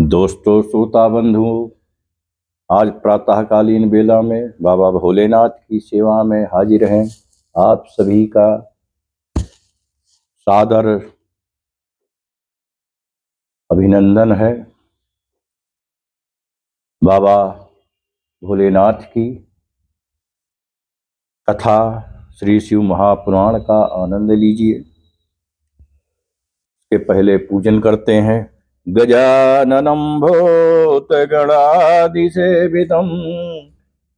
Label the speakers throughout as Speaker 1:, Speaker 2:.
Speaker 1: दोस्तों, श्रोता बंधु, आज प्रातःकालीन बेला में बाबा भोलेनाथ की सेवा में हाजिर हैं। आप सभी का सादर अभिनंदन है। बाबा भोलेनाथ की कथा श्री शिव महापुराण का आनंद लीजिए। के पहले पूजन करते हैं। गजाननं भूतगणाधिसेवितं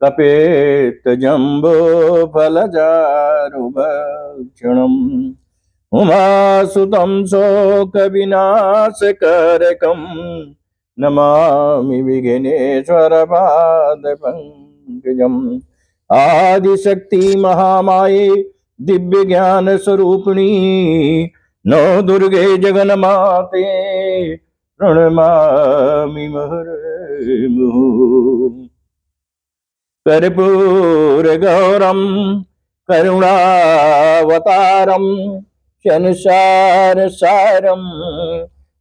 Speaker 1: कपेतजम्बूफलचारुभक्षणम् उमासुतं शोकविनाशकारकं नमामि विघ्नेश्वरपादपङ्कजम्। आदिशक्ति महामाये दिव्यज्ञानस्वरूपिणी नौ दुर्गे जगन्माते प्रणमामि मुहुर्मुहुः। कर्पूरगौरं करुणावतारं संसारसारं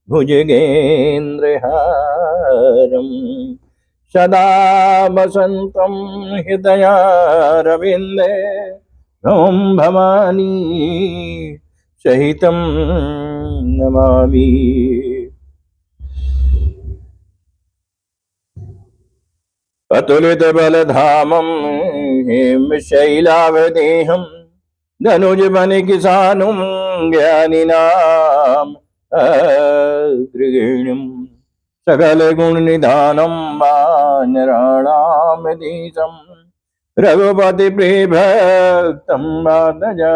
Speaker 1: भुजगेन्द्रहारं सदा वसन्तं हृदयारविन्दे ॐ भवानी सहितं नमामि। अतुलित बलधामं हिमशैलावदेहं धनुजबन किसानुं ज्ञानिनाम् अग्रगण्यं सकल गुण निधानं वानराणां देशं रघुपति प्रिय भक्तं मातजा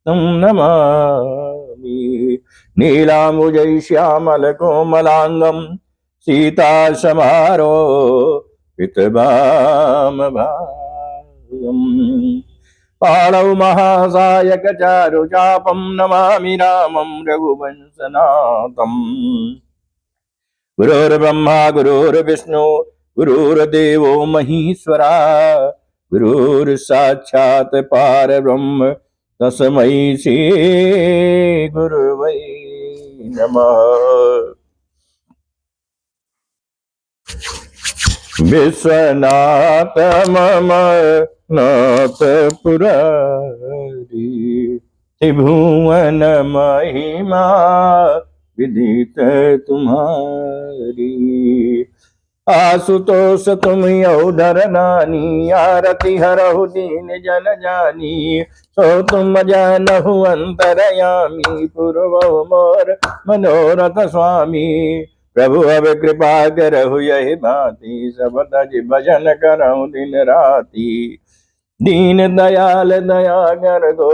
Speaker 1: तं नमामि। नीलाम्बुजै श्यामल कोमलांगं सीता समारो पितवामभागम् पाणौ महासायक चारुचापं नमामि रामं रघुवंशनाथम्। गुरुर्ब्रह्मा गुरुर्विष्णु गुरुर्देवो महेश्वरा गुरुर्साक्षात् परब्रह्म तस्मै श्री गुरुवे नमः। विश्वनाथ मम नाथ पुरारी त्रिभुवन महिमा विदित तुम्हारी। आशुतोष तुम योधर नानी आरती हरहु दीन जन जानी सो तुम जानहु अंतरयामी पूर्व मोर मनोरथ स्वामी। प्रभु अब कृपा करहु यही भांति सब तज भजन करहु दिन राति। दीन दयाल दया कर दो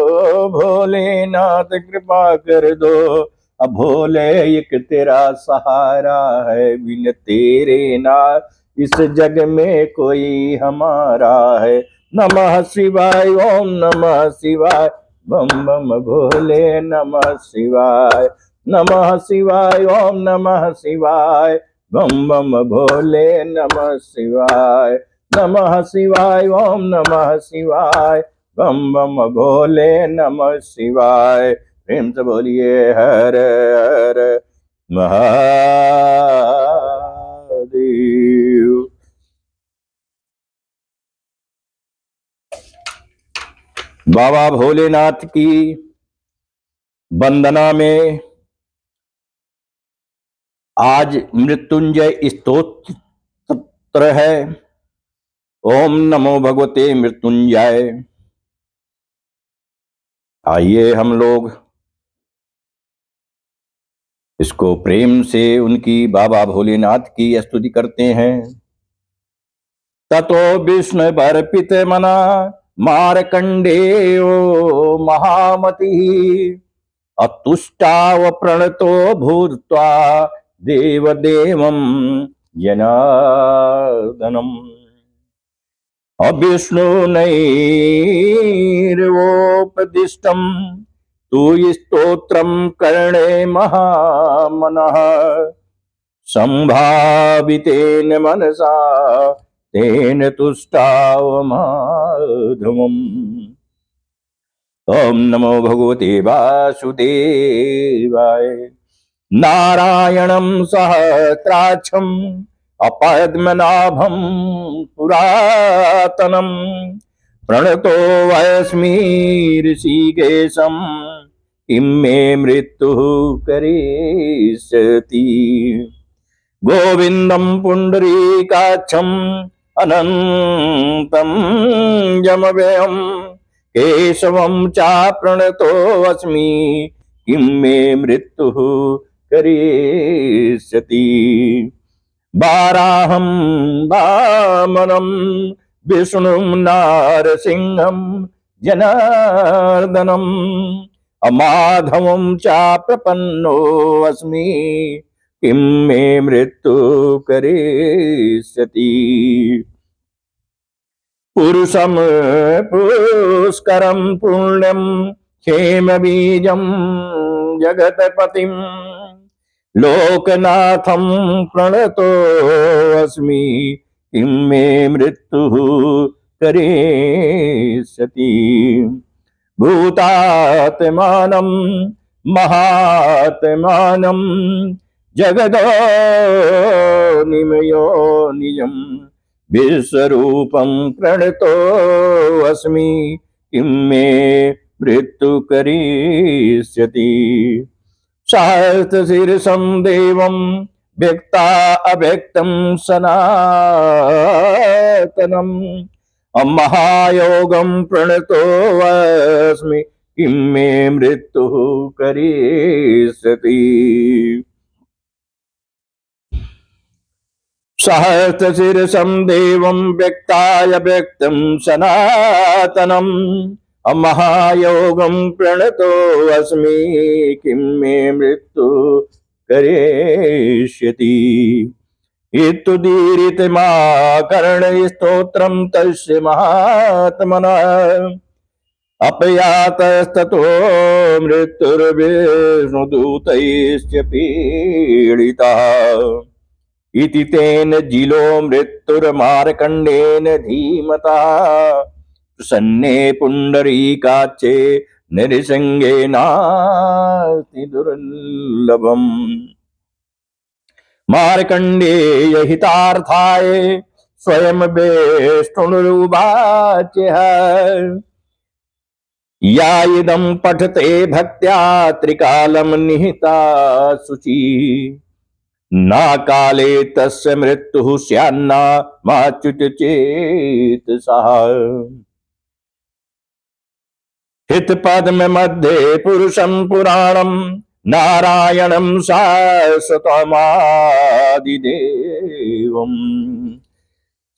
Speaker 1: भोलेनाथ कृपा कर दो। अब भोले एक तेरा सहारा है बिन तेरे ना इस जग में कोई हमारा है। नमः शिवाय ओम नमः शिवाय बम बम भोले नमः शिवाय। नमः शिवाय ओम नमः शिवाय बम बम भोले नमः शिवाय। नमः शिवाय ओम नमः शिवाय बम बम भोले नमः शिवाय। प्रेम से बोलिए हर हर महादेव। बाबा भोलेनाथ की वंदना में आज मृत्युंजय स्तोत्र है। ओम नमो भगवते मृत्युंजय। आइए हम लोग इसको प्रेम से उनकी बाबा भोलेनाथ की स्तुति करते हैं। ततो विष्णु बर्पित मना मारकंडेयो महामति अतुष्टाव प्रणतो भूत्वा देवदेवं जनार्दनम्। अविष्णुनैर्वोपदिष्टं तु स्तोत्रं कर्णे महामनः संभावितेन मनसा तेन तुष्टाव माधवम्। ओम नमो भगवते वासुदेवाय। नारायणं सहस्राक्षम् अपद्मनाभं पुरातनम् प्रणतो वयस्मि ऋषिकेशं किं मे मृत्युः करिष्यति। गोविन्दं पुण्डरीकाक्षम् अनन्तं यमव्ययम् केशवं चाप्रणतोऽस्मि किं मे मृत्युः करिष्यति। वाराहं वामनं विष्णुं नारसिंहं जनार्दनम् अमाधवं चाप्रपन्नोऽस्मि किं मे मृत्युः करिष्यति। पुरुषं पुष्करं पुण्यं क्षेमबीजं जगत्पतिं लोकनाथं प्रणतोऽस्मि किं मे मृत्युः करिष्यति। भूतात्मानं महात्मानं जगदोनिमयो निजं विश्वरूपं प्रणतोऽस्मि किं मे मृत्युः करिष्यति। सहस्रशीर्षं देवं व्यक्ता अव्यक्तं सनातनम् महायोगं प्रणतोऽस्मि किं मे मृत्युः करिष्यति। सहस्रशीर्षं देवं व्यक्ताय व्यक्तं सनातनम् महायोगं प्रणतोऽस्मि किं मे मृत्युः करिष्यति। इत्युदीरितमाकर्णस्तोत्रं तस्य महात्मनः अपयातस्ततो मृत्युर्विष्णुदूतैश्च पीडितः इति तेन जिलो मृत्युर्मार्कण्डेन धीमता प्रसन्ने पुण्डरीकाक्षे नृसिंहेनास्ति दुर्लभम्। मार्कण्डेय हितार्थाय स्वयं वेष्टुनुवाचः या इदं पठते भक्त्या त्रिकालं निहिता शुचि ना काले तस्य मृत्युः स्यान्ना माच्युत चेतसः। हितपद्म मध्ये पुरुषं पुराणं नारायणं शाश्वतमादिदेवम्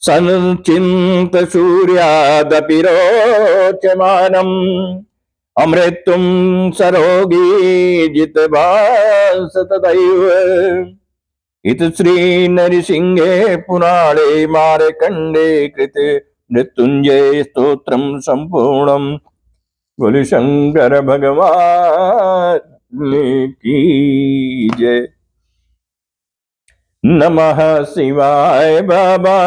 Speaker 1: संचिन्त सूर्यादपि रोचमानम् अमृत्युं सरोगी जितवांस तदैव। इति श्री नरसिंहे पुराणे मार्कण्डे कृते मृत्युंजय स्तोत्रं संपूर्णम्। बोले शंकर भगवान की जय। नमः शिवाय बाबा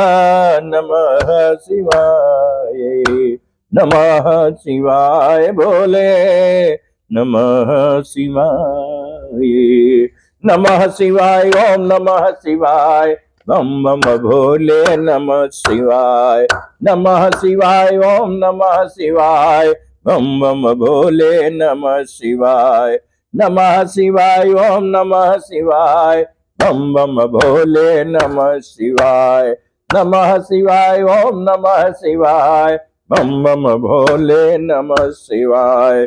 Speaker 1: नमः शिवाय नमः शिवाय भोले नमः शिवाय नमः शिवाय ओम नमः शिवाय बम बम भोले नमः शिवाय नमः शिवाय ओम नमः शिवाय बम बम भोले नमः शिवाय नमः शिवाय ओम नमः शिवाय बम बम भोले नमः शिवाय नमः शिवाय ओम नमः शिवाय बम बम भोले नमः शिवाय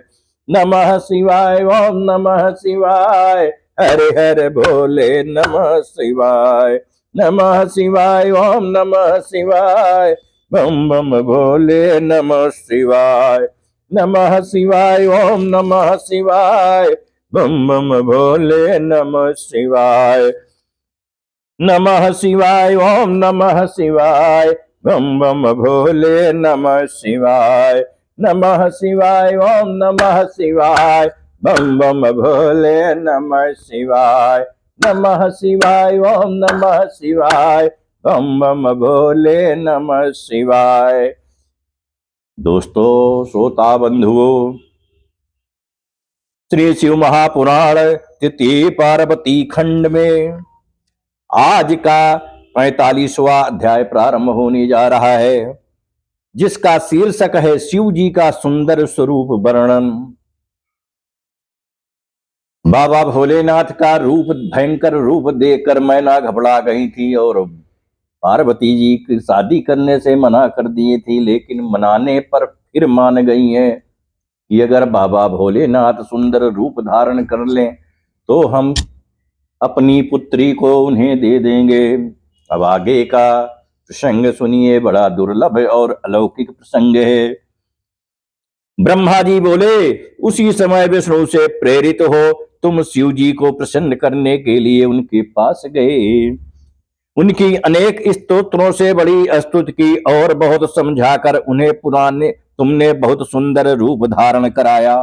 Speaker 1: नमः शिवाय ओम नमः शिवाय हरे हरे भोले नमः शिवाय नमः शिवाय ओम नमः शिवाय बम बम भोले नमः शिवाय नमः शिवाय ओम नमः शिवाय बम बम भोले नमः शिवाय नमः शिवाय ओम नमः शिवाय बम बम भोले नमः शिवाय नमः शिवाय ओम नमः शिवाय बम बम भोले नमः शिवाय नमः शिवाय ओम नमः शिवाय बम बम भोले नमः शिवाय। दोस्तों श्रोता बंधुओं, श्री शिव महापुराण तृतीय पार्वती खंड में आज का 45वां अध्याय प्रारंभ होने जा रहा है, जिसका शीर्षक है शिव जी का सुंदर स्वरूप वर्णन। बाबा भोलेनाथ का रूप, भयंकर रूप देखकर मैना घबरा गई थी और पार्वती जी की शादी करने से मना कर दिए थी, लेकिन मनाने पर फिर मान गई हैं कि अगर बाबा भोलेनाथ सुंदर रूप धारण कर लें तो हम अपनी पुत्री को उन्हें दे देंगे। अब आगे का प्रसंग सुनिए, बड़ा दुर्लभ और अलौकिक प्रसंग है। ब्रह्मा जी बोले, उसी समय विष्णु से प्रेरित हो तुम शिव जी को प्रसन्न करने के लिए उनके पास गए। उनकी अनेक स्तोत्रों से बड़ी स्तुति की और बहुत समझाकर उन्हें तुमने बहुत सुंदर रूप धारण कराया।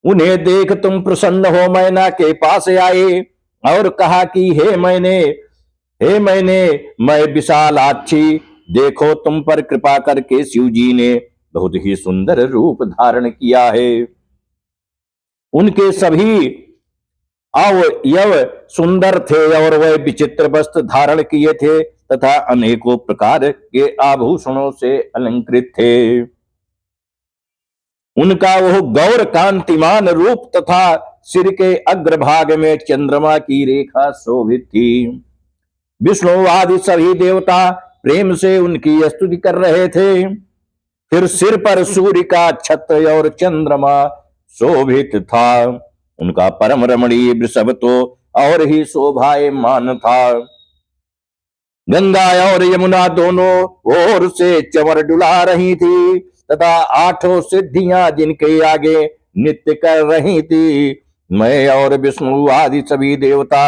Speaker 1: उन्हें देख तुम प्रसन्न हो मैना के पास आए और कहा कि हे मैंने मैं विशालाक्षी, देखो तुम पर कृपा करके शिव जी ने बहुत ही सुंदर रूप धारण किया है। उनके सभी अवयव सुंदर थे और वह विचित्र वस्त्र धारण किए थे तथा अनेकों प्रकार के आभूषणों से अलंकृत थे। उनका वह गौर कांतिमान रूप तथा सिर के अग्रभाग में चंद्रमा की रेखा शोभित थी। विष्णु आदि सभी देवता प्रेम से उनकी स्तुति कर रहे थे। फिर सिर पर सूर्य का छत्र और चंद्रमा शोभित था। उनका परम रमणीय वृषभ तो और ही शोभायमान था। गंगा और यमुना दोनों ओर से चंवर डुला रही थी तथा 8 सिद्धियां जिनके आगे नृत्य कर रही थी। मैं और विष्णु आदि सभी देवता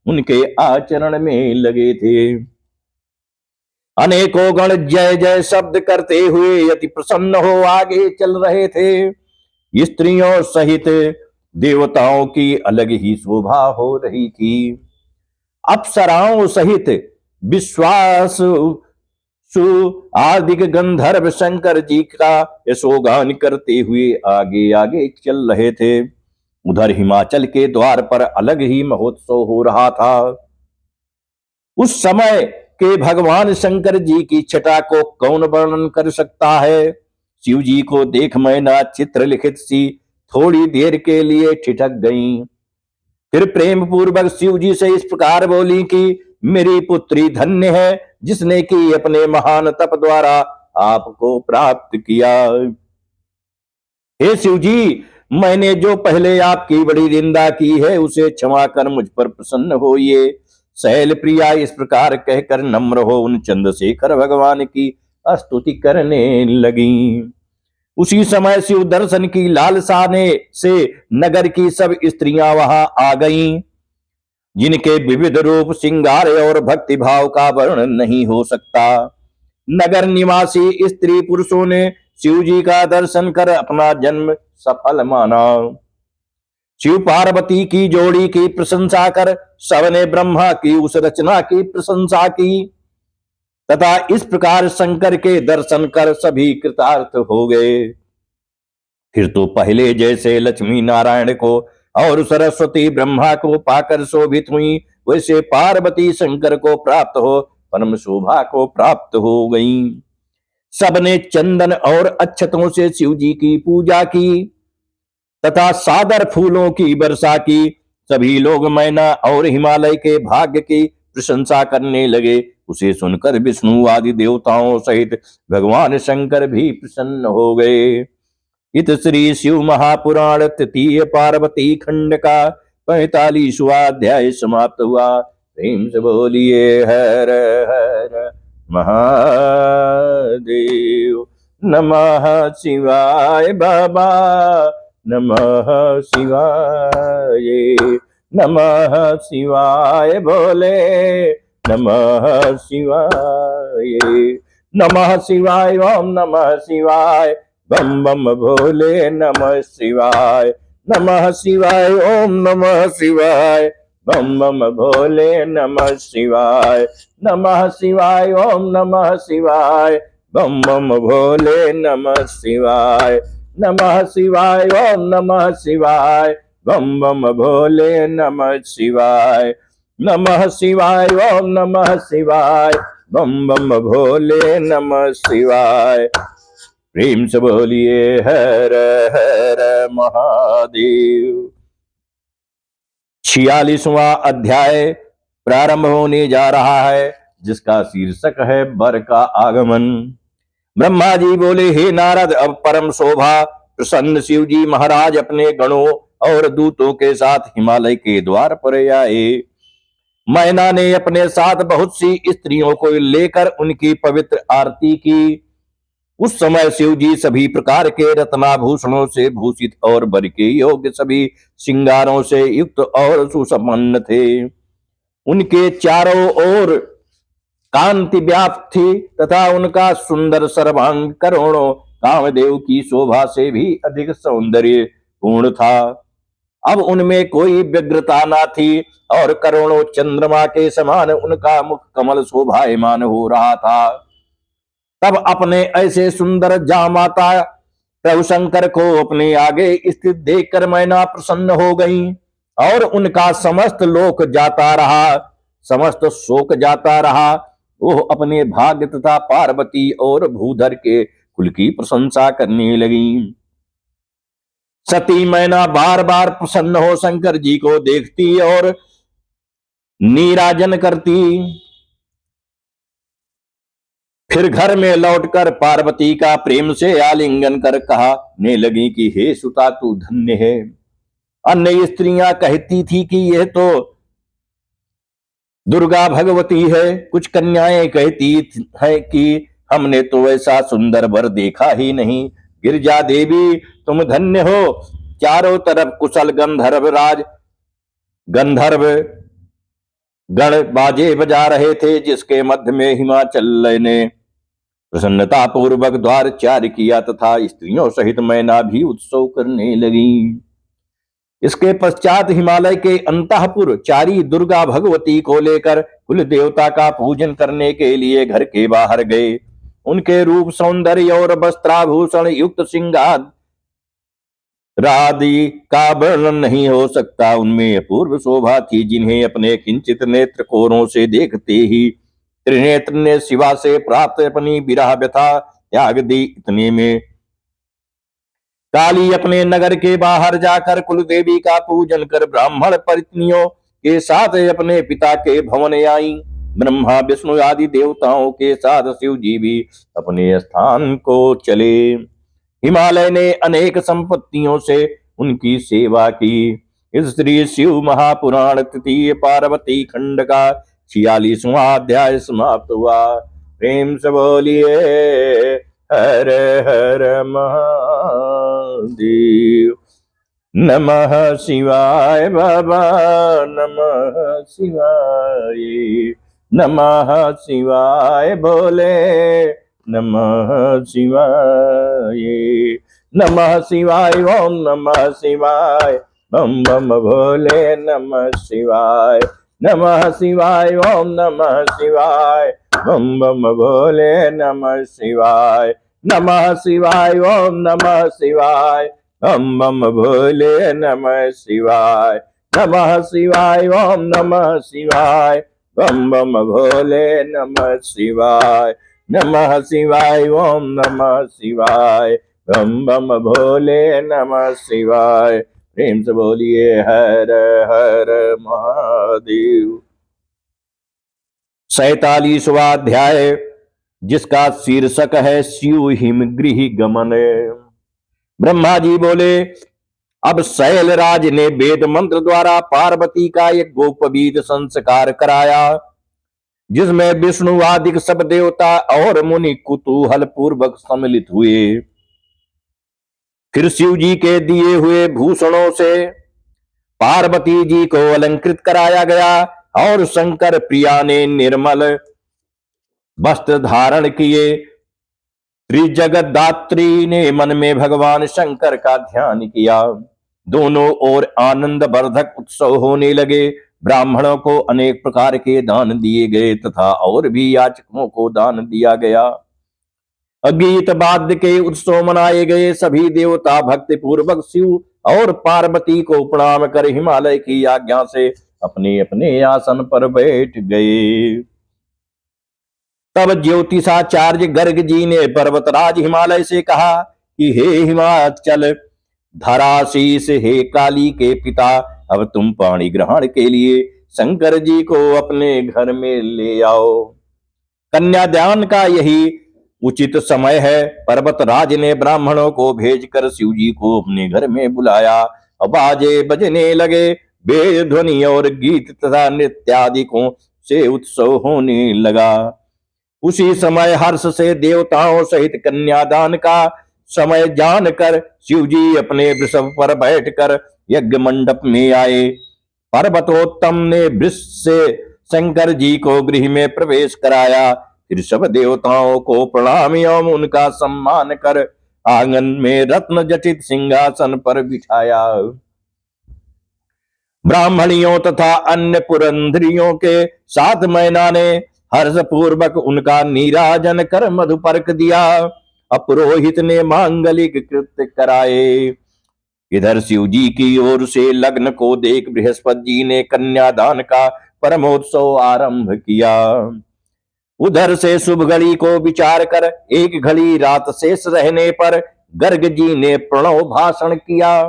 Speaker 1: उनके आचरण में लगे थे। अनेकों गण जय जय शब्द करते हुए अति प्रसन्न हो आगे चल रहे थे। स्त्रियों सहित देवताओं की अलग ही शोभा हो रही थी। अप्सराओं सहित विश्वास आदि गंधर्व शंकर जी का यशोगान करते हुए आगे आगे चल रहे थे। उधर हिमाचल के द्वार पर अलग ही महोत्सव हो रहा था। उस समय के भगवान शंकर जी की छटा को कौन वर्णन कर सकता है। शिव जी को देख मैना चित्र लिखित सी थोड़ी देर के लिए ठिठक गई। फिर प्रेम पूर्वक शिव जी से इस प्रकार बोली कि मेरी पुत्री धन्य है जिसने कि अपने महान तप द्वारा आपको प्राप्त किया। हे शिव जी, मैंने जो पहले आपकी बड़ी निंदा की है उसे क्षमा कर मुझ पर प्रसन्न होइए। शैल प्रिया इस प्रकार कहकर नम्र हो उन चंद्रशेखर भगवान की स्तुति करने लगी। उसी समय शिव दर्शन की लालसा से नगर की सब स्त्रियां वहां आ गईं, जिनके विविध रूप, श्रृंगार और भक्ति भाव का वर्णन नहीं हो सकता। नगर निवासी स्त्री पुरुषों ने शिव जी का दर्शन कर अपना जन्म सफल माना। शिव पार्वती की जोड़ी की प्रशंसा कर सबने ब्रह्मा की उस रचना की प्रशंसा की तथा इस प्रकार शंकर के दर्शन कर सभी कृतार्थ हो गए। फिर तो पहले जैसे लक्ष्मी नारायण को और सरस्वती ब्रह्मा को पाकर शोभित हुई, वैसे पार्वती शंकर को प्राप्त हो परम शोभा को प्राप्त हो गई। सबने चंदन और अक्षतों से शिव जी की पूजा की तथा सादर फूलों की वर्षा की। सभी लोग मैना और हिमालय के भाग्य की प्रशंसा करने लगे। उसे सुनकर विष्णु आदि देवताओं सहित भगवान शंकर भी प्रसन्न हो गए। इत श्री शिव महापुराण तृतीय पार्वती खंड का 45वां अध्याय समाप्त हुआ। प्रेम से बोलिए हर हर महादेव। नमः शिवाय बाबा, नमः शिवाय, नमः शिवाय भोले, नमः शिवाय, नमः शिवाय, ओम नमः शिवाय, बम बम भोले नमः शिवाय, नमः शिवाय, ओम नमः शिवाय, बम बम भोले नमः शिवाय, नमः शिवाय, ओम नमः शिवाय, बम बम भोले नमः शिवाय, नमः शिवाय, ओम नमः शिवाय, बम बम भोले नमः शिवाय। नमः शिवाय ओम नमः शिवाय, बम बम भोले नमः शिवाय। प्रेम से बोलिए हर हर महादेव। 46वां अध्याय प्रारंभ होने जा रहा है, जिसका शीर्षक है वर का आगमन। ब्रह्मा जी बोले, हे नारद, अब परम शोभा प्रसन्न शिव जी महाराज अपने गणों और दूतों के साथ हिमालय के द्वार पर आए। मैना ने अपने साथ बहुत सी स्त्रियों को लेकर उनकी पवित्र आरती की। उस समय शिव जी सभी प्रकार के रत्नाभूषणों से भूषित और वर के योग्य सभी श्रृंगारों से युक्त और सुसंपन्न थे। उनके चारों ओर कांति व्याप्त थी तथा उनका सुंदर सर्वांग करोड़ों कामदेव की शोभा से भी अधिक सौंदर्य पूर्ण था। अब उनमें कोई व्यग्रता न थी और करोड़ों चंद्रमा के समान उनका मुख कमल शोभायमान हो रहा था। तब अपने ऐसे सुंदर जामाता प्रभु शंकर को अपने आगे स्थित देखकर मैना प्रसन्न हो गई और उनका समस्त लोक जाता रहा, समस्त शोक जाता रहा। वो अपने भाग्य तथा पार्वती और भूधर के कुल की प्रशंसा करने लगी। सती मैना बार बार प्रसन्न हो शंकर जी को देखती और नीराजन करती। फिर घर में लौटकर पार्वती का प्रेम से आलिंगन कर कहने लगी कि हे सुता, तू धन्य है। अन्य स्त्रियां कहती थी कि यह तो दुर्गा भगवती है। कुछ कन्याएं कहती है कि हमने तो ऐसा सुंदर वर देखा ही नहीं। गिरजा देवी, तुम धन्य हो। चारों तरफ कुशल गंधर्व गण बाजे बजा रहे थे, जिसके मध्य में हिमाचल ने प्रसन्नता पूर्वक द्वारचार किया तथा स्त्रियों सहित मैना भी उत्सव करने लगी। इसके पश्चात हिमालय के अंतःपुर चारी दुर्गा भगवती को लेकर कुल देवता का पूजन करने के लिए घर के बाहर गए। उनके रूप सौंदर्य और वस्त्राभूषण युक्त श्रृंगार रादि का वर्णन नहीं हो सकता। उनमें अपूर्व शोभा थी, जिन्हें अपने किंचित नेत्र कोरों से देखते ही त्रिनेत्र ने शिवा से प्राप्त अपनी विरह व्यथा त्याग दी। इतने में काली अपने नगर के बाहर जाकर कुल देवी का पूजन कर ब्राह्मण पत्नियों के साथ अपने पिता के भवन आई। ब्रह्मा विष्णु आदि देवताओं के साथ शिव जी भी अपने स्थान को चले। हिमालय ने अनेक संपत्तियों से उनकी सेवा की। इस श्री शिव महापुराण तृतीय पार्वती खंड का 46वां अध्याय समाप्त हुआ। प्रेम से बोलिए हर हर महादेव। नमः शिवाय बाबा, नमः शिवाय, नमः शिवाय भोले, नमः शिवाय, नमः शिवाय ओम नमः शिवाय, बम बम भोले नमः शिवाय, नमः शिवाय ओम नमः शिवाय, बम बम भोले नमः शिवाय, नमः शिवाय ओम नमः शिवाय, बम बम भोले नमः शिवाय, नमः शिवाय ओम नमः शिवाय, बम बम भोले नमः शिवाय, नमः शिवाय ओम नमः शिवाय, बम बम भोले नमः शिवाय। प्रेम से बोलिए हर हर महादेव। 47वां अध्याय, जिसका शीर्षक है शिव हिमगृह गमन। ब्रह्मा जी बोले, अब शैलराज ने वेद मंत्र द्वारा पार्वती का एक गोपवीत संस्कार कराया, जिसमें विष्णु आदि सब देवता और मुनि कुतूहल पूर्वक सम्मिलित हुए। फिर शिव जी के दिए हुए भूषणों से पार्वती जी को अलंकृत कराया गया और शंकर प्रिया ने निर्मल वस्त्र धारण किए। त्रिजगदात्री ने मन में भगवान शंकर का ध्यान किया। दोनों ओर आनंद वर्धक उत्सव होने लगे। ब्राह्मणों को अनेक प्रकार के दान दिए गए तथा और भी याचकों को दान दिया गया। गीत वाद्य के उत्सव मनाए गए। सभी देवता भक्ति पूर्वक शिव और पार्वती को प्रणाम कर हिमालय की आज्ञा से अपने अपने आसन पर बैठ गए। तब ज्योतिषाचार्य गर्ग जी ने पर्वतराज हिमालय से कहा कि हे हिमाचल धराशीष, हे काली के पिता, अब तुम पाणी ग्रहण के लिए शंकर जी को अपने घर में ले आओ। कन्यादान का यही उचित समय है। पर्वतराज ने ब्राह्मणों को भेजकर शिव जी को अपने घर में बुलाया। बाजे बजने लगे, वेद ध्वनि और गीत तथा नृत्यादिकों से उत्सव होने लगा। उसी समय हर्ष से देवताओं सहित कन्यादान का समय जानकर शिव जी अपने वृषभ पर बैठकर यज्ञ मंडप में आए। पर्वतोत्तम ने वृष से शंकर जी को गृह में प्रवेश कराया। फिर सब देवताओं को प्रणाम एवं उनका सम्मान कर आंगन में रत्न जटित सिंहासन पर बिठाया। ब्राह्मणियों तथा अन्य पुरंधरियों के साथ मैना ने हर्ष पूर्वक उनका नीराजन कर मधुपर्क दिया। पुरोहित ने मांगलिक कृत्य कराए। इधर शिव जी की ओर से लग्न को देख बृहस्पति जी ने कन्यादान का परमोत्सव आरंभ किया। उधर से शुभ घड़ी को विचार कर एक घड़ी रात शेष रहने पर गर्ग जी ने प्रणव भाषण किया।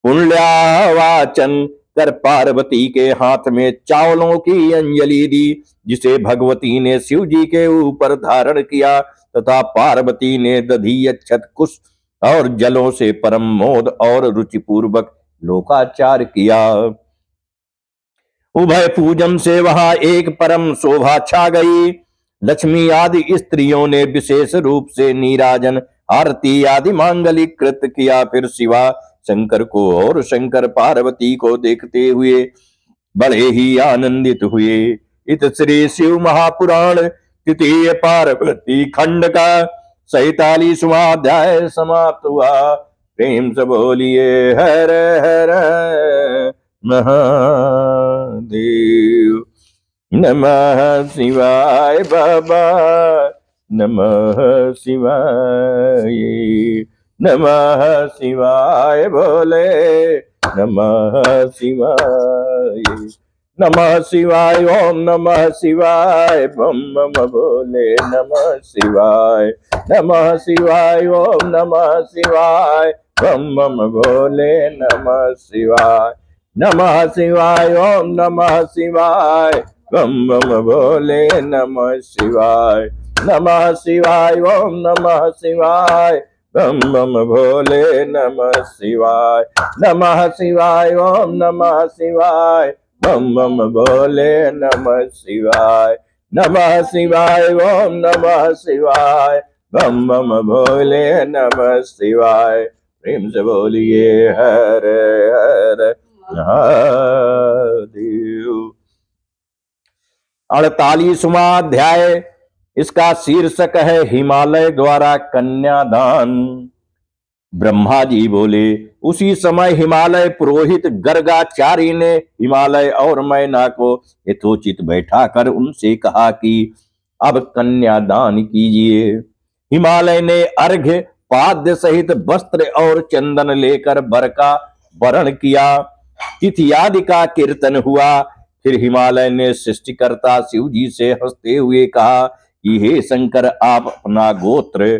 Speaker 1: पुण्यावाचन कर पार्वती के हाथ में चावलों की अंजलि दी, जिसे भगवती ने शिव जी के ऊपर धारण किया तथा पार्वती ने दधी अक्षत कुश और जलों से परम मोद और रुचिपूर्वक लोकाचार किया। उभय पूजन से वहां एक परम शोभा छा गई। लक्ष्मी आदि स्त्रियों ने विशेष रूप से नीराजन आरती आदि मांगलिक कृत्य किया। फिर शिवा शंकर को और शंकर पार्वती को देखते हुए बड़े ही आनंदित हुए। इत श्री शिव महापुराण तृतीय पार्वती खंड का 47वां अध्याय समाप्त हुआ। प्रेम से बोलिए हर हर महादेव। नमः शिवाय बाबा, नमः शिवाय, नमः शिवाय बोले, नमः शिवाय, नमः शिवाय, ओम नमः शिवाय, बम बम बोले, नमः शिवाय, नमः शिवाय, ओम नमः शिवाय, बम बम बोले, नमः शिवाय, नमः शिवाय, ओम नमः शिवाय, बम बम बोले, नमः शिवाय, नमः शिवाय, ओम नमः शिवाय, बम बम भोले, नमः शिवाय, नमः शिवाय, ओम नमः शिवाय, बम बम भोले, नमः शिवाय, नमः शिवाय, ओम नमः शिवाय, बम बम भोले, नमः शिवाय। प्रेम से बोलिए हर हर महादेव। 48वां अध्याय, इसका शीर्षक है हिमालय द्वारा कन्यादान। ब्रह्मा जी बोले, उसी समय हिमालय पुरोहित गर्गाचार्य ने हिमालय और मैना को यथोचित बैठाकर उनसे कहा कि अब कन्यादान कीजिए। हिमालय ने अर्घ्य पाद्य सहित वस्त्र और चंदन लेकर वर का वरण किया। तिथि आदि का कीर्तन हुआ। फिर हिमालय ने सृष्टिकर्ता शिव जी से हंसते हुए कहा कि हे शंकर, आप अपना गोत्र,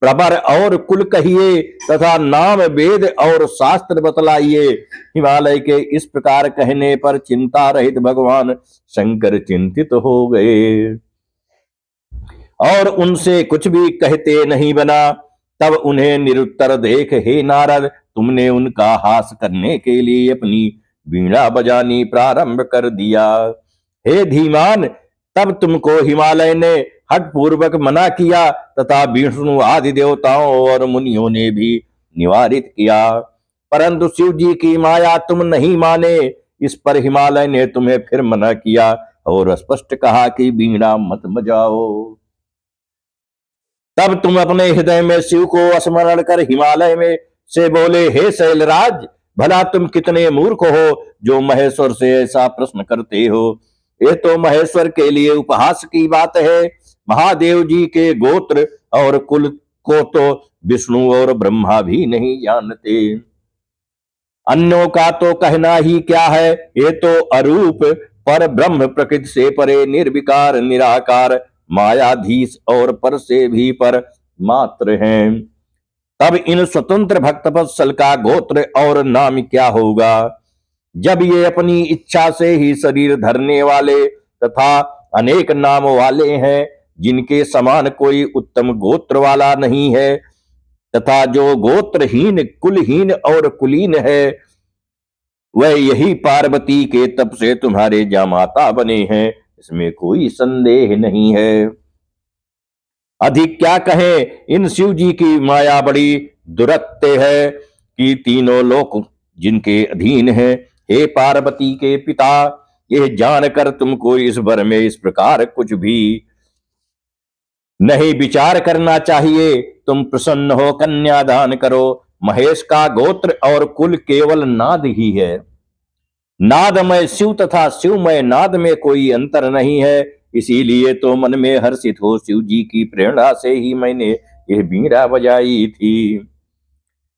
Speaker 1: प्रवर और कुल कहिए तथा नाम, वेद और शास्त्र बतलाइए। हिमालय के इस प्रकार कहने पर चिंता रहित भगवान शंकर चिंतित हो गए और उनसे कुछ भी कहते नहीं बना। तब उन्हें निरुत्तर देख हे नारद, तुमने उनका हास करने के लिए अपनी वीणा बजानी प्रारंभ कर दिया। हे धीमान, तब तुमको हिमालय ने हठ पूर्वक मना किया तथा विष्णु आदि देवताओं और मुनियों ने भी निवारित किया, परंतु शिव जी की माया तुम नहीं माने। इस पर हिमालय ने तुम्हें फिर मना किया और स्पष्ट कहा कि वीणा मत बजाओ। तब तुम अपने हृदय में शिव को स्मरण कर हिमालय में से बोले, हे शैलराज, भला तुम कितने मूर्ख हो जो महेश्वर से ऐसा प्रश्न करते हो। ये तो महेश्वर के लिए उपहास की बात है। महादेव जी के गोत्र और कुल को तो विष्णु और ब्रह्मा भी नहीं जानते। अन्यों का तो कहना ही क्या है, ये तो अरूप पर ब्रह्म प्रकृति से परे निर्विकार निराकार मायाधीश और पर से भी पर मात्र हैं। तब इन स्वतंत्र भक्त वत्सल का गोत्र और नाम क्या होगा? जब ये अपनी इच्छा से ही शरीर धरने वाले तथा अनेक नाम वाले हैं, जिनके समान कोई उत्तम गोत्र वाला नहीं है, तथा जो गोत्रहीन कुलहीन और कुलीन है, वह यही पार्वती के तप से तुम्हारे जामाता बने हैं, इसमें कोई संदेह नहीं है। अधिक क्या कहें, इन शिव जी की माया बड़ी दुरत्य है कि तीनों लोक जिनके अधीन है। हे पार्वती के पिता, यह जानकर तुमको इस वर में इस प्रकार कुछ भी नहीं विचार करना चाहिए। तुम प्रसन्न हो कन्यादान करो। महेश का गोत्र और कुल केवल नाद ही है। नादमय शिव तथा शिवमय नाद में कोई अंतर नहीं है। इसीलिए तो मन में हर्षित हो शिव जी की प्रेरणा से ही मैंने यह बीड़ा बजाई थी।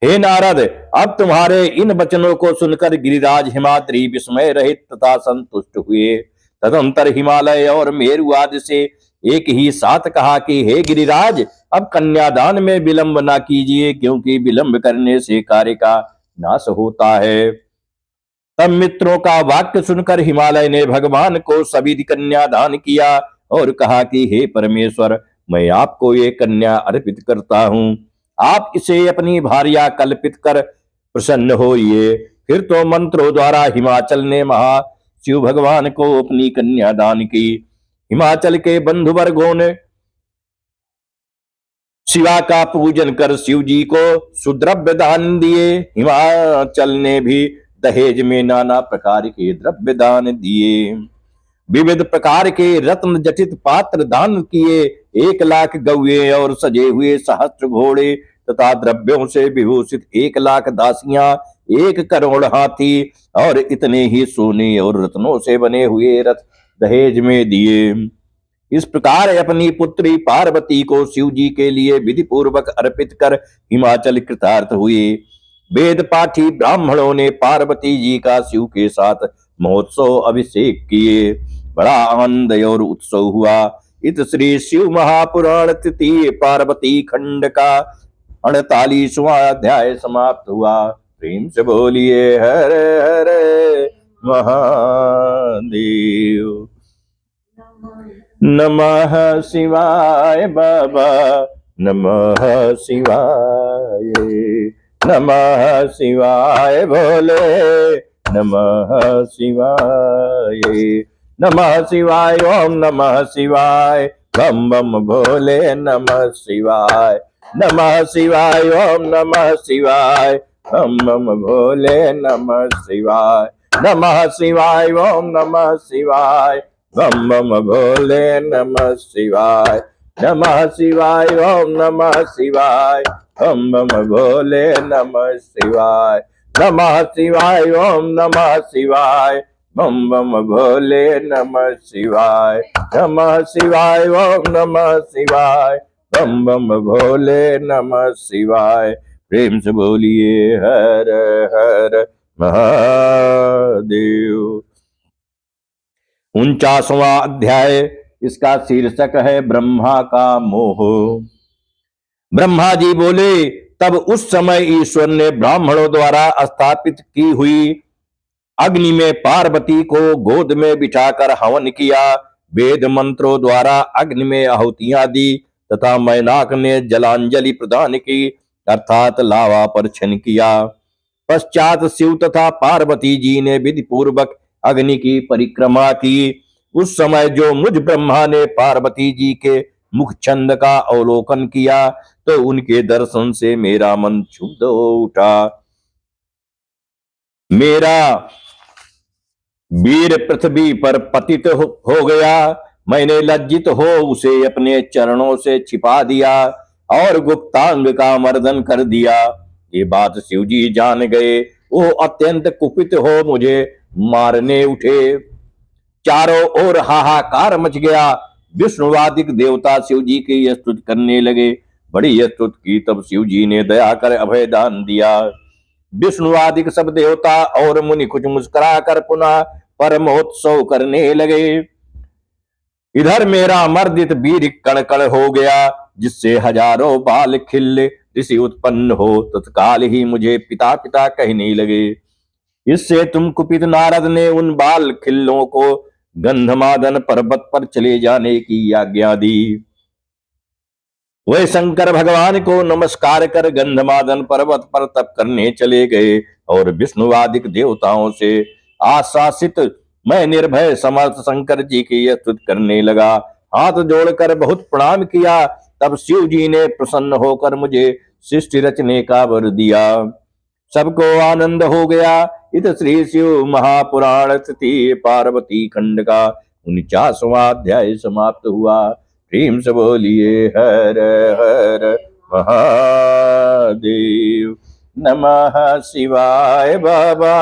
Speaker 1: हे नारद, अब तुम्हारे इन वचनों को सुनकर गिरिराज हिमाद्री विस्मय रहित तथा संतुष्ट हुए। तदंतर हिमालय और मेरु आदि से एक ही साथ कहा कि हे गिरिराज, अब कन्यादान में विलंब ना कीजिए, क्योंकि विलंब करने से कार्य का नाश होता है। तब मित्रों का वाक्य सुनकर हिमालय ने भगवान को सविधि कन्यादान किया और कहा कि हे परमेश्वर, मैं आपको ये कन्या अर्पित करता हूँ। आप इसे अपनी भार्या कल्पित कर प्रसन्न होइए। फिर तो मंत्रों द्वारा हिमाचल ने महा शिव भगवान को अपनी कन्या दान की। हिमाचल के बंधु वर्गों ने शिवा का पूजन कर शिव जी को सुद्रव्य दान दिए। हिमाचल ने भी दहेज में नाना प्रकार के द्रव्य दान दिए। विविध प्रकार के रत्न जटित पात्र दान किए। 1,00,000 गौए और सजे हुए सहस्त्र घोड़े तथा द्रव्यों से विभूषित 1,00,000 दासियां, 1 करोड़ हाथी और इतने ही सोने और रत्नों से बने हुए रथ दहेज में दिए। इस प्रकार अपनी पुत्री पार्वती को शिव जी के लिए विधि पूर्वक अर्पित कर हिमाचल कृतार्थ हुए। वेद पाठी ब्राह्मणों ने पार्वती जी का शिव के साथ महोत्सव अभिषेक किए। बड़ा आनंद और उत्सव हुआ। इत श्री शिव महापुराण तृतीय पार्वती खंड का 48वां अध्याय समाप्त हुआ। प्रेम से बोलिए हर हर महादेव। नमः शिवाय बाबा, नमः शिवाय, नमः शिवाय भोले, नमः शिवाय, नमः शिवाय, ओम नमः शिवाय, बम बम भोले नमः शिवाय, नमः शिवाय, ओम नमः शिवाय, बम बम भोले नमः शिवाय, नमः शिवाय, ओम नमः शिवाय, बम बम भोले नमः शिवाय, नमः शिवाय, ओम नमः शिवाय, बम बम भोले नमः शिवाय, नमः शिवाय, ओम नमः शिवाय, बम बम भोले नमः शिवाय, नमः शिवाय, ओम नमः शिवाय, बम बम भोले नमः शिवाय। प्रेम से बोलिए हर हर महादेव। 49वां अध्याय, इसका शीर्षक है ब्रह्मा का मोह। ब्रह्मा जी बोले, तब उस समय ईश्वर ने ब्राह्मणों द्वारा स्थापित की हुई अग्नि में पार्वती को गोद में बिठाकर हवन किया। वेद मंत्रों द्वारा अग्नि में आहुतियां दी तथा मैनाक ने जलांजलि प्रदान की, अर्थात लावा पर छन किया। पश्चात शिव तथा पार्वती जी ने विधि पूर्वक अग्नि की परिक्रमा की। उस समय जो मुझ ब्रह्मा ने पार्वती जी के मुख छंद का अवलोकन किया, तो उनके दर्शन से मेरा मन क्षुब्ध हो उठा। मेरा वीर पृथ्वी पर पतित हो गया। मैंने लज्जित हो उसे अपने चरणों से छिपा दिया और गुप्तांग का मर्दन कर दिया। ये बात शिवजी जान गए। वो अत्यंत कुपित हो मुझे मारने उठे। चारों ओर हाहाकार मच गया। विष्णुवादिक देवता शिवजी की स्तुति करने लगे। बड़ी स्तुति की, तब शिवजी ने दया कर अभय दान दिया। विष्णुवादिक सब देवता और मुनि कुछ मुस्कुरा कर पुनः परमोत्सव करने लगे। इधर मेरा मर्दित वीर कड़कड़ हो गया, जिससे हजारों बाल खिल्ले ऋषि उत्पन्न हो तत्काल ही मुझे पिता पिता कहने लगे। इससे तुम कुपित नारद ने उन बाल खिल्लों को गंधमादन पर्वत पर चले जाने की आज्ञा दी। वे शंकर भगवान को नमस्कार कर गंधमादन पर्वत पर तप करने चले गए और विष्णुवादिक देवताओं से आशासित मैं निर्भय समर्थ शंकर जी की स्तुति करने लगा। हाथ जोड़कर बहुत प्रणाम किया, तब शिव जी ने प्रसन्न होकर मुझे सृष्टि रचने का वर दिया। सबको आनंद हो गया। इत श्री शिव महापुराण तृतीय पार्वती खंड का 49वां अध्याय समाप्त हुआ। प्रेम से बोलिए हर हर महादेव। नमः शिवाय बाबा,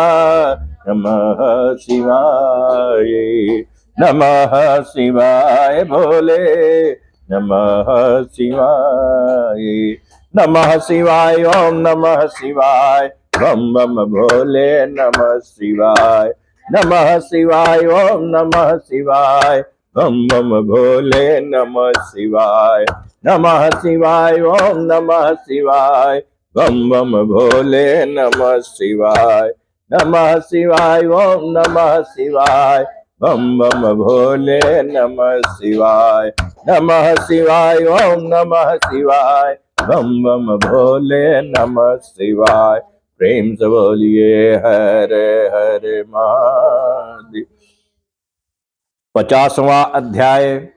Speaker 1: नमः शिवाय, नमः शिवाय भोले, नमः शिवाय, नमः शिवाय, ओम नमः शिवाय, बम बम भोले नमः शिवाय, नमः शिवाय, ओम नमः शिवाय, बम बम भोले नमः शिवाय, नमः शिवाय, ओम नमः शिवाय, बम बम भोले नमः शिवाय, नमः शिवाय, ओम नमः शिवाय, बम बम भोले नमः शिवाय, नमः शिवाय, ओम नमः शिवाय, बम बम भोले नमः शिवाय। प्रेम से बोलिए हरे हरे महादेव। 50वां अध्याय।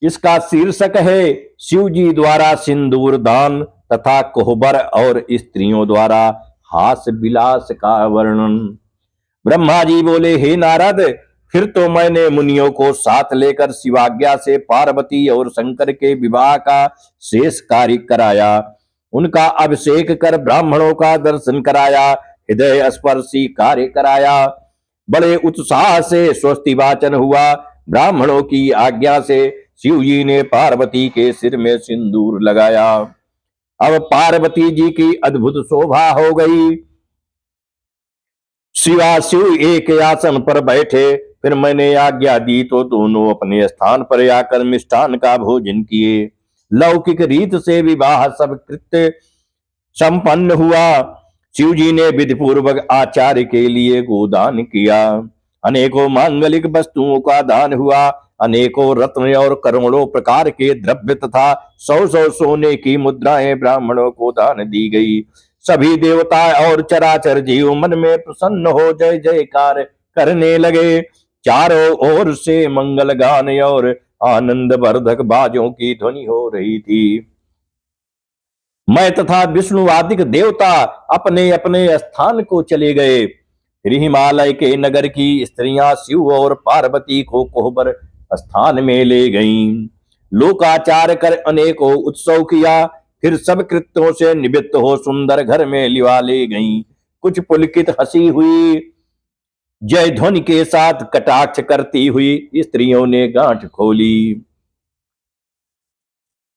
Speaker 1: इसका शीर्षक है शिव जी द्वारा सिंदूर दान तथा कोहबर और स्त्रियों द्वारा हास विलास का वर्णन। ब्रह्मा जी बोले, हे नारद, फिर तो मैंने मुनियों को साथ लेकर शिवाज्ञा से पार्वती और शंकर के विवाह का शेष कार्य कराया। उनका अभिषेक कर ब्राह्मणों का दर्शन कराया, हृदय स्पर्शी कार्य कराया। बड़े उत्साह से स्वस्ति वाचन हुआ। ब्राह्मणों की आज्ञा से शिव जी ने पार्वती के सिर में सिंदूर लगाया। अब पार्वती जी की अद्भुत शोभा हो गई। शिव एक आसन पर बैठे। फिर मैंने आज्ञा दी तो दोनों अपने स्थान पर आकर मिष्ठान का भोजन किए। लौकिक रीत से विवाह सब कृत्य संपन्न हुआ। शिव जी ने विधि पूर्वक आचार्य के लिए गोदान किया। अनेकों मांगलिक वस्तुओं का दान हुआ। अनेकों रत्न और करोड़ों प्रकार के द्रव्य तथा 100 सोने की मुद्राएं ब्राह्मणों को दान दी गई। सभी देवता और चराचर जीव मन में प्रसन्न हो जय जयकार करने लगे। चारों ओर से मंगल गान और आनंद वर्धक बाजों की ध्वनि हो रही थी। मैं तथा विष्णुवादिक देवता अपने अपने स्थान को चले गए। फिर हिमालय के नगर की स्त्रियां शिव और पार्वती को कोहबर स्थान में ले गईं। लोकाचार कर अनेकों उत्सव किया। फिर सब कृत्यों से निवृत्त हो सुंदर घर में लिवा ले गईं। कुछ पुलकित हंसी हुई। जय ध्वनि के साथ कटाक्ष करती हुई स्त्रियों ने गांठ खोली।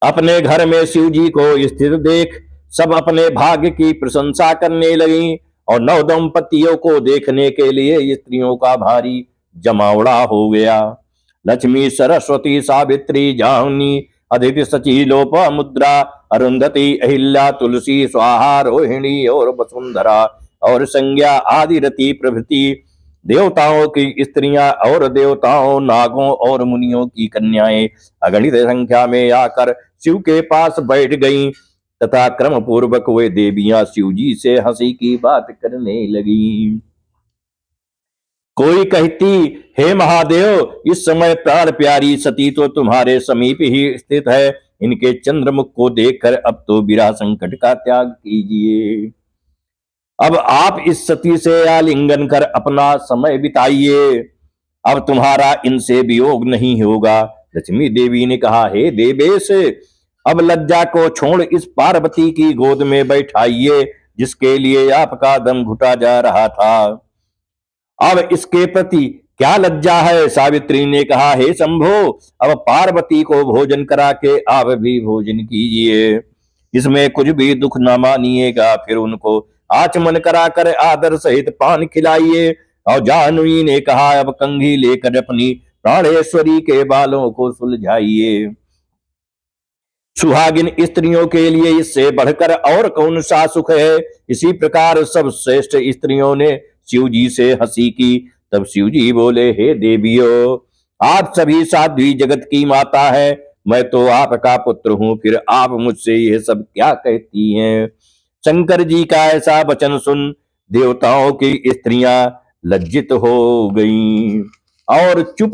Speaker 1: अपने घर में शिव जी को स्थित देख सब अपने भाग्य की प्रशंसा करने लगी और नव दंपतियों को देखने के लिए स्त्रियों का भारी जमावड़ा हो गया। लक्ष्मी, सरस्वती, सावित्री, जाह्नवी, अदिति, सची, लोपामुद्रा, अरुंधति, अहिल्या, तुलसी, स्वाहा, रोहिणी और वसुंधरा और संज्ञा आदि रति प्रभृति देवताओं की स्त्रियां और देवताओं, नागों और मुनियों की कन्याएं अगणित संख्या में आकर शिव के पास बैठ गईं तथा क्रम पूर्वक वे देवियां शिव जी से हंसी की बात करने लगी। कोई कहती, हे महादेव, इस समय प्राण प्यारी सती तो तुम्हारे समीप ही स्थित है। इनके चंद्रमुख को देखकर अब तो विरह संकट का त्याग कीजिए। अब आप इस सती से आलिंगन कर अपना समय बिताइए। अब तुम्हारा इनसे वियोग नहीं होगा। लक्ष्मी देवी ने कहा, हे देवेश, अब लज्जा को छोड़ इस पार्वती की गोद में बैठाइए जिसके लिए आपका दम घुटा जा रहा था। अब इसके प्रति क्या लज्जा है? सावित्री ने कहा, हे शंभो, अब पार्वती को भोजन करा के आप भी भोजन कीजिए। इसमें कुछ भी दुख न मानिएगा। फिर उनको आचमन कराकर आदर सहित पान खिलाइए। और जाह्नवी ने कहा, अब कंघी लेकर अपनी प्राणेश्वरी के बालों को सुलझाइए। सुहागिन स्त्रियों के लिए इससे बढ़कर और कौन सा सुख है। इसी प्रकार सब श्रेष्ठ स्त्रियों ने शिव जी से हंसी की। तब शिव जी बोले, हे देवियों, आप सभी साध्वी जगत की माता है, मैं तो आपका पुत्र हूं, फिर आप मुझसे यह सब क्या कहती हैं। शंकर जी का ऐसा वचन सुन देवताओं की स्त्रियां लज्जित हो गईं और चुप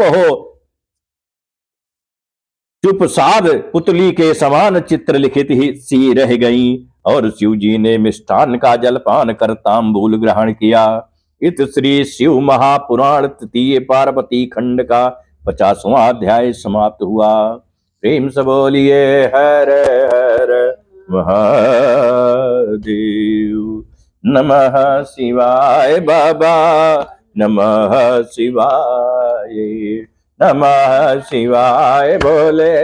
Speaker 1: साध पुतली के समान चित्र लिखित ही सी रह गईं। और शिव जी ने मिष्ठान का जलपान कर तांबूल ग्रहण किया। इत श्री शिव महापुराण तृतीय पार्वती खंड का 50वां अध्याय समाप्त हुआ। प्रेम से बोलिए हर हर महादेव। नमः शिवाय बाबा, नमः शिवाय, नमः शिवाय बोले,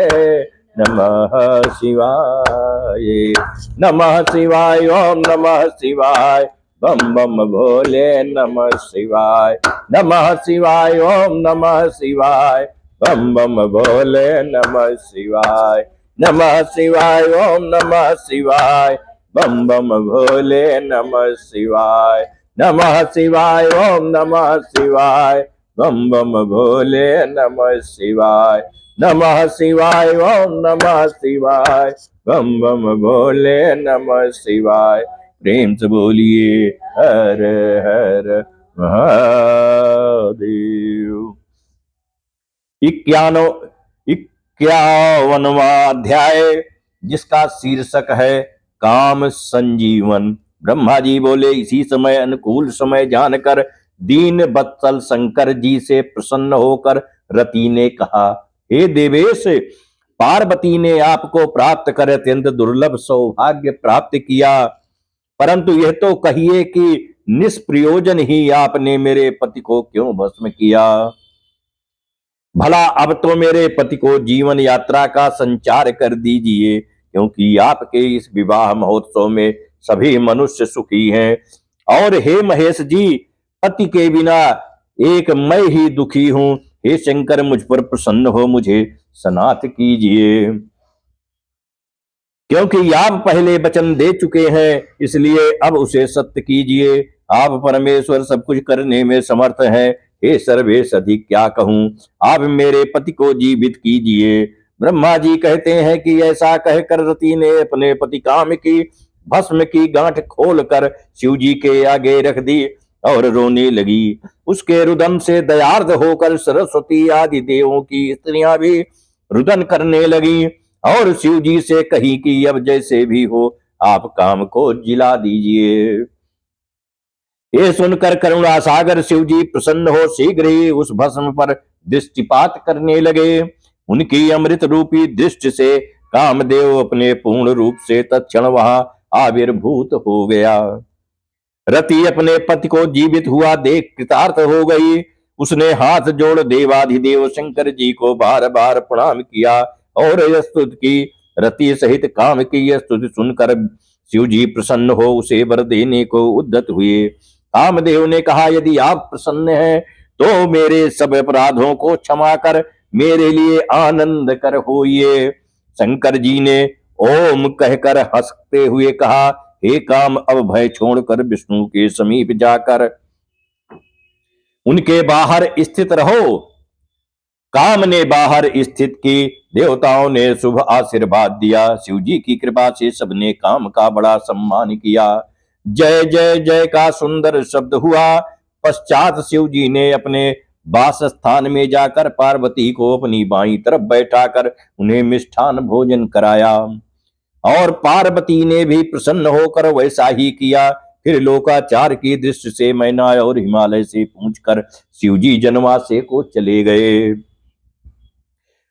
Speaker 1: नमः शिवाय, नमः शिवाय, ओम नमः शिवाय, बम बम भोले नमः शिवाय, नमः शिवाय, ओम नमः शिवाय, बम बम भोले नमः शिवाय, नमः शिवाय, ओम नमः शिवाय, बम बम भोले नमः शिवाय, नमः शिवाय, ओम नमः शिवाय, बम बम भोले नमः शिवाय, नमः शिवाय, ओम नमः शिवाय, बम बम भोले नमः शिवाय। प्रेम से बोलिए हर हर महादेव। 51वां अध्याय, जिसका शीर्षक है काम संजीवन। ब्रह्मा जी बोले, इसी समय अनुकूल समय जानकर दीन वत्सल शंकर जी से प्रसन्न होकर रति ने कहा, हे देवेश, पार्वती ने आपको प्राप्त कर अत्यंत दुर्लभ सौभाग्य प्राप्त किया, परंतु यह तो कहिए कि निष्प्रयोजन ही आपने मेरे पति को क्यों भस्म किया। भला अब तो मेरे पति को जीवन यात्रा का संचार कर दीजिए, क्योंकि आपके इस विवाह महोत्सव में सभी मनुष्य सुखी हैं। और हे महेश जी, पति के बिना एक मैं ही दुखी हूं। हे शंकर, मुझ पर प्रसन्न हो मुझे सनाथ कीजिए, क्योंकि आप पहले वचन दे चुके हैं, इसलिए अब उसे सत्य कीजिए। आप परमेश्वर सब कुछ करने में समर्थ हैं। हे सर्वेश, अधिक क्या कहूं, आप मेरे पति को जीवित कीजिए। ब्रह्मा जी कहते हैं कि ऐसा कहकर रति ने अपने पति काम की भस्म की गांठ खोलकर शिव जी के आगे रख दी और रोने लगी। उसके रुदन से दयार्द होकर सरस्वती आदि देवों की स्त्रियां भी रुदन करने लगी और शिव जी से कही कि अब जैसे भी हो आप काम को जिला दीजिए। ये सुनकर करुणा सागर शिव जी प्रसन्न हो शीघ्र ही उस भस्म पर दृष्टिपात करने लगे। उनकी अमृत रूपी दृष्टि से कामदेव अपने पूर्ण रूप से तत्क्षण वहां आविर्भूत हो गया। रति अपने पति को जीवित हुआ देख कृतार्थ हो गई। उसने हाथ जोड़ देवाधिदेव शंकर जी को बार बार प्रणाम किया और यह स्तुति की। रति सहित काम की यह स्तुति सुनकर शिव जी प्रसन्न हो उसे वर देने को उद्यत हुए। कामदेव ने कहा, यदि आप प्रसन्न हैं तो मेरे सब अपराधों को क्षमा कर मेरे लिए आनंद कर होइए। शंकर जी ने ओम कहकर हंसते हुए कहा, हे काम, अब भय छोड़कर विष्णु के समीप जाकर उनके बाहर स्थित रहो। काम ने बाहर स्थित की। देवताओं ने शुभ आशीर्वाद दिया। शिव जी की कृपा से सबने काम का बड़ा सम्मान किया। जय जय जय का सुंदर शब्द हुआ। पश्चात शिव जी ने अपने वास स्थान में जाकर पार्वती को अपनी बाईं तरफ बैठाकर उन्हें मिष्ठान भोजन कराया और पार्वती ने भी प्रसन्न होकर वैसा ही किया। फिर लोकाचार की दृष्टि से मैना और हिमालय से पूछकर शिव जी जनवासे को चले गए।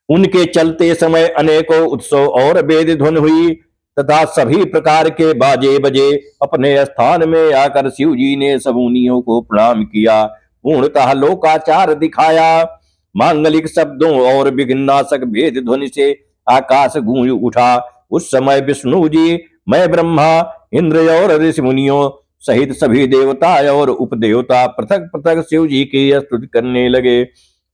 Speaker 1: उनके चलते समय अनेकों उत्सव और वेद ध्वनि हुई तथा सभी प्रकार के बाजे बजे। अपने स्थान में आकर शिव जी ने सब मुनियों को प्रणाम किया, पूर्णतः लोकाचार दिखाया। मांगलिक शब्दों और विघ्नाशक वेद ध्वनि से आकाश गूंज उठा। उस समय विष्णु जी, मैं ब्रह्मा, इंद्र और ऋषि मुनियों सहित सभी देवता और उपदेवता पृथक पृथक शिव जी की स्तुति करने लगे।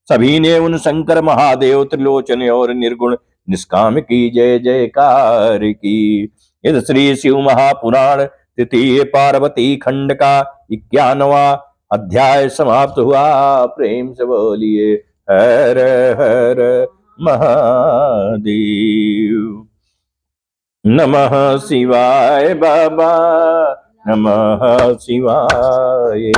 Speaker 1: सभी ने उन शंकर महादेव त्रिलोचन और निर्गुण निष्काम की जय जयकार की। इस श्री शिव महापुराण तृतीय पार्वती खंड का 91वां अध्याय समाप्त हुआ। प्रेम से बोलिए हर हर महादेव। नमः शिवाय बाबा, नमः शिवाय,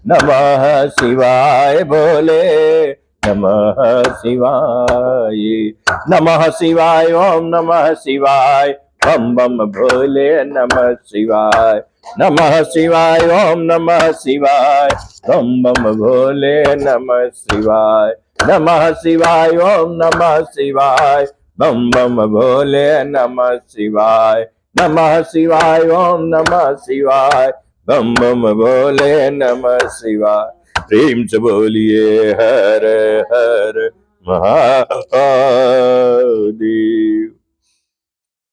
Speaker 1: नमः शिवाय भोले, नमः शिवाय, नमः शिवाय, ओम नमः शिवाय, बम बम भोले नमः शिवाय, नमः शिवाय, ओम नमः शिवाय, बम बम भोले नमः शिवाय, नमः शिवाय, ओम नमः शिवाय, बम बम भोले नमः शिवाय, नमः शिवाय, ओम नमः शिवाय, बम बम भोले नमः शिवाय। प्रेम से बोलिए हर हर महादेव।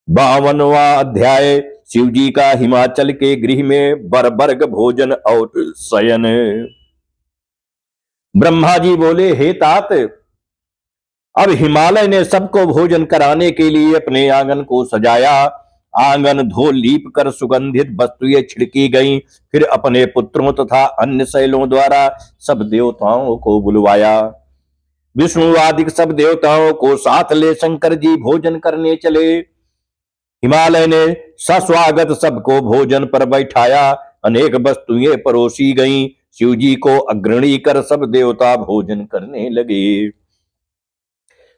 Speaker 1: 52वां अध्याय शिव जी का हिमाचल के गृह में बरबर्ग भोजन और शयन। ब्रह्मा जी बोले, हे तात, अब हिमालय ने सबको भोजन कराने के लिए अपने आंगन को सजाया। आंगन धो लीप कर सुगंधित वस्तुएं छिड़की गईं। फिर अपने पुत्रों तथा अन्य शैलों द्वारा सब देवताओं को बुलवाया। विष्णु आदि सब देवताओं को साथ ले शंकर जी भोजन करने चले। हिमालय ने सस्वागत सबको भोजन पर बैठाया। अनेक वस्तुएं परोसी गईं। शिव जी को अग्रणी कर सब देवता भोजन करने लगे।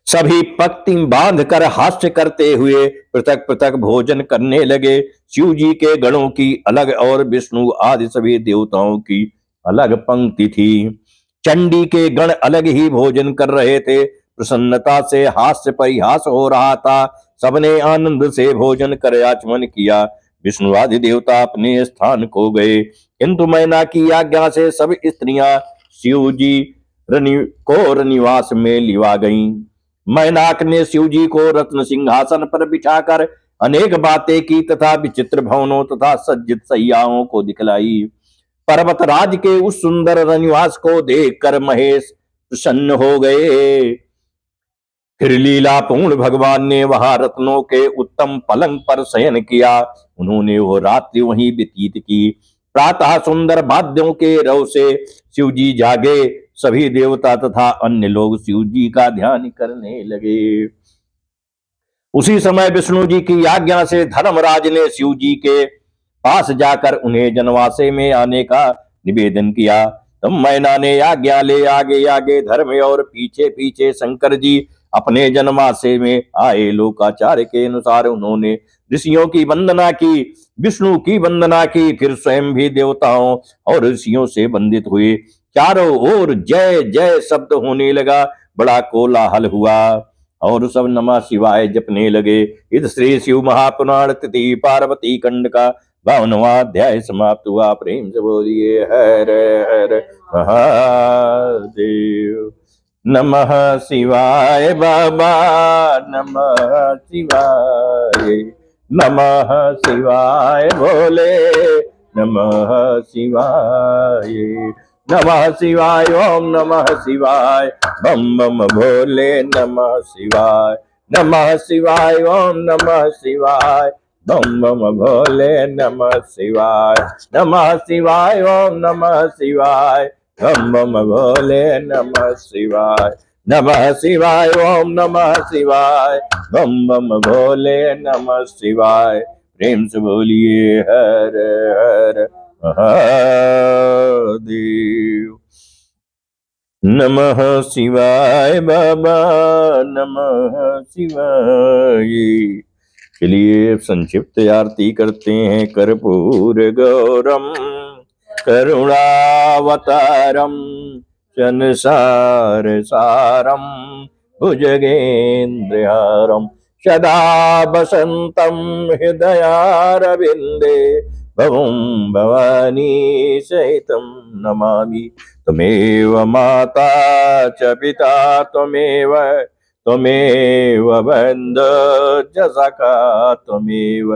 Speaker 1: सभी पंक्ति बांध कर हास्य करते हुए पृथक पृथक भोजन करने लगे। शिव जी के गणों की अलग और विष्णु आदि सभी देवताओं की अलग पंक्ति थी। चंडी के गण अलग ही भोजन कर रहे थे। प्रसन्नता से हास्य परिहास हो रहा था। सबने आनंद से भोजन कर आचमन किया। विष्णु आदि देवता अपने स्थान को गए, किंतु मैना की आज्ञा से सब स्त्रियां शिव जी को रनिवास में लिवा गईं। मैनाक ने शिव जी को रत्न सिंहासन पर बिठाकर अनेक बातें की तथा विचित्र भवनों तथा सज्जित सैयाओं को दिखलाई। पर्वतराज के उस सुंदर रनिवास को देखकर महेश प्रसन्न हो गए। फिर लीला पूर्ण भगवान ने वहां रत्नों के उत्तम पलंग पर शयन किया। उन्होंने वो रात्रि वहीं व्यतीत की। प्रातः सुंदर वाद्यों के रव से शिव जी जागे। सभी देवता तथा अन्य लोग शिव जी का ध्यान करने लगे। उसी समय विष्णु जी की आज्ञा से धर्मराज ने शिव जी के पास जाकर उन्हें जनवासे में आने का निवेदन किया। तब मैना ने आज्ञा ले आगे आगे धर्म और पीछे पीछे शंकर जी अपने जनवासे में आए। लोकाचार के अनुसार उन्होंने ऋषियों की वंदना की, विष्णु की वंदना की, फिर स्वयं भी देवताओं और ऋषियों से वंदित हुए। चारों ओर जय जय शब्द होने लगा। बड़ा कोलाहल हुआ और सब नमः शिवाय जपने लगे। इस श्री शिव महापुराण तृतीय पार्वती खंड का 52वां अध्याय समाप्त हुआ। प्रेम से बोलिए हर हर महादेव। नमः शिवाय बाबा, नमः शिवाय, नमः शिवाय भोले, नमः शिवाय, नमः शिवाय, ओम नमः शिवाय, बम बम भोले नमः शिवाय, नमः शिवाय, ओम नमः शिवाय, बम बम भोले नमः शिवाय, नमः शिवाय, ओम नमः शिवाय, बम बम भोले नमः शिवाय, नमः शिवाय, ओम नमः शिवाय, बम बम भोले नमः शिवाय। प्रेम से बोलिए हर हर महादेव। नमः शिवाय बाबा, नमः शिवाय। चलिए संक्षिप्त आरती करते हैं। कर्पूर गौरम करुणावतारम संसार सारम भुजगेन्द्रहारम सदा वसंतम हृदयारविंदे भवं भवानी सहितं नमामि। त्वमेव माता च पिता त्वमेव बन्धु च सखा त्वमेव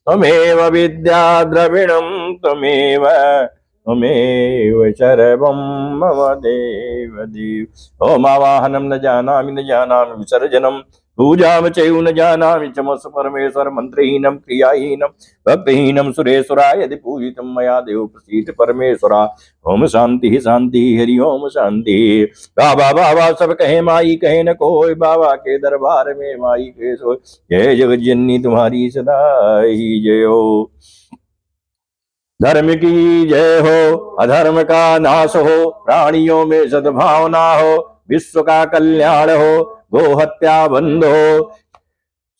Speaker 1: त्वमेव विद्या द्रविणं त्वमेव सर्वं मम देव देव। ओम आवाहनं न जानामि विसर्जनं पूजाम चैव न जानामि चमस परमेश्वर मंत्रहीनं क्रियाहीनं भक्तिहीनं सुरेश्वरा यदि पूजितं मया देव प्रसीद परमेश्वरा। ओम शांति शांति हरि ओम शांति। बाबा बाबा सब कहे माई कहे न कोई, बाबा के दरबार में माई के सोई। जय जगत जननी तुम्हारी सदा ही जय हो। धर्म की जय हो, अधर्म का नाश हो, प्राणियों में सद्भावना हो, विश्व का कल्याण हो, गो हत्या बंद हो।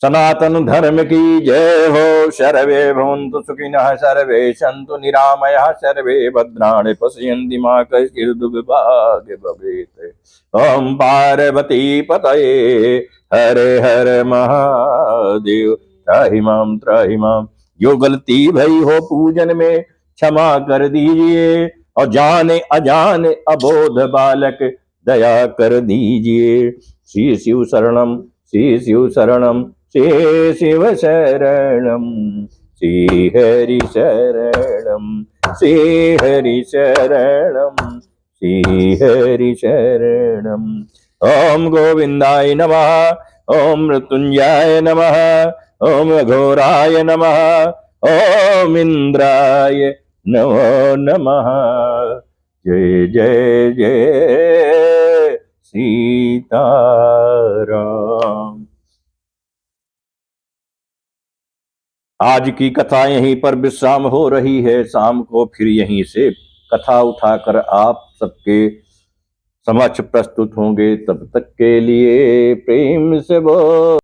Speaker 1: सनातन धर्म की जय हो। सर्वे भवन्तु सुखिनः, सर्वे सन्तु निरामयाः, सर्वे भद्राणि पश्यन्ति मा कश्चित् दुर्भाग्य भवेत्। ओम पार्वती पतये हरे हर महादेव। त्राहि माम जो गलती भई हो पूजन में क्षमा कर दीजिए, और जाने अजाने अबोध बालक दया कर दीजिए। श्री शिव शरणम, श्री शिव शरणम, श्री शिव शरणम, श्री हरि शरणम, श्री हरि शरणम, श्री हरि शरणम। ओम गोविंदाय नमः, ओम मृत्युंजयाय नमः, ओम अघोराय नमः, ओम इंद्राय नमो नमः। जय जय जय सीताराम। आज की कथा यहीं पर विश्राम हो रही है। शाम को फिर यहीं से कथा उठाकर आप सबके समक्ष प्रस्तुत होंगे। तब तक के लिए प्रेम से बोल